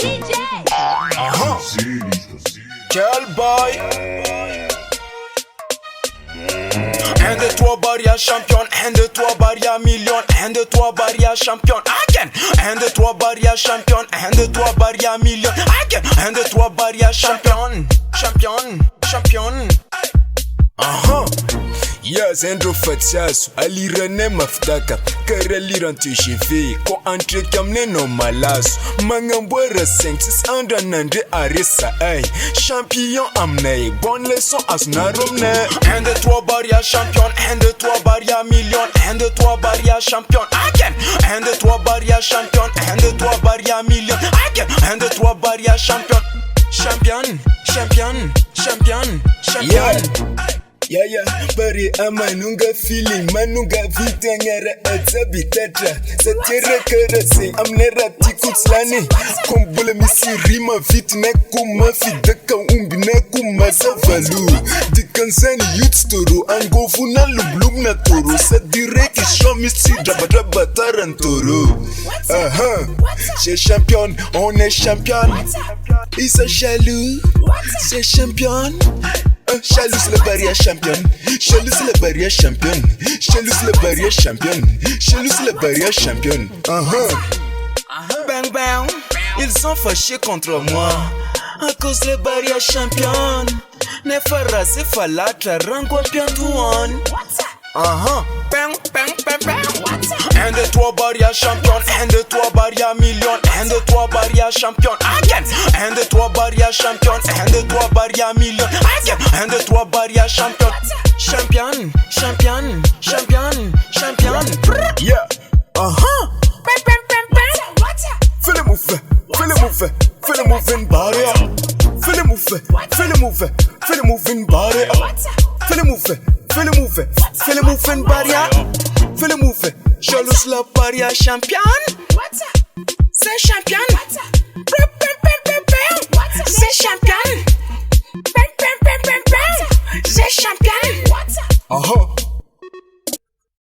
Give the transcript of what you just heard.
DJ. Girl boy. 1, 2, 3 Barria champion, 1, 2, 3 Barria million, 1, 2, 3 Barria champion, again. 1, 2, 3 Barria champion, 1, 2, 3 Barria million, again. 1, 2, 3 Barria champion, champion. Yes, Andrew Fatias, Ali René Maftaka, Kareliran TGV, ko entre kamne no malas, Mangambora 5, Andanande Arisa, ay, champion amne, bonne leçon asnaromne. 1, 2, 3 Barria champion, 1, 2, 3 Barria million, 1, 2, 3 Barria champion, again. 1, 2, 3 Barria champion, 1, 2, 3 Barria million, again. 1, 2, 3 Barria champion, yeah, bari amanunga feeling, manunga vitengere etsabi tetra, satire kerese, amnera tikutslani, kombule misi rima vit nekuma fideka umbi nekuma savalu, dikansani youth storo, angofuna lublub na toro, sadireki shomisi draba tarantoro. C'est champion, on est champion, ils sont jaloux, c'est champion. Chalou c'est le Barria champion, Chalou c'est le Barria champion, Chalou c'est le Barria champion, Chalou c'est le Barria champion. Bang bang, ils sont fâchés contre moi à cause de Barria champion. Ne fera se falatra rango piantuan. Bang. 1, 2, 3 Barria champion, 1, 2, 3 Barria million, 1, 2, 3 Barria champion, again. 1, 2, 3 Barria champion, 1, 2, 3 Barria million, again. 1, 2, 3 Barria champion, champion. Yeah. Fais le move in Barria. Fais le move in Barria. Fais le move in Barria. Fais le move. Jalouse la Barria champion. C'est champion. C'est champion.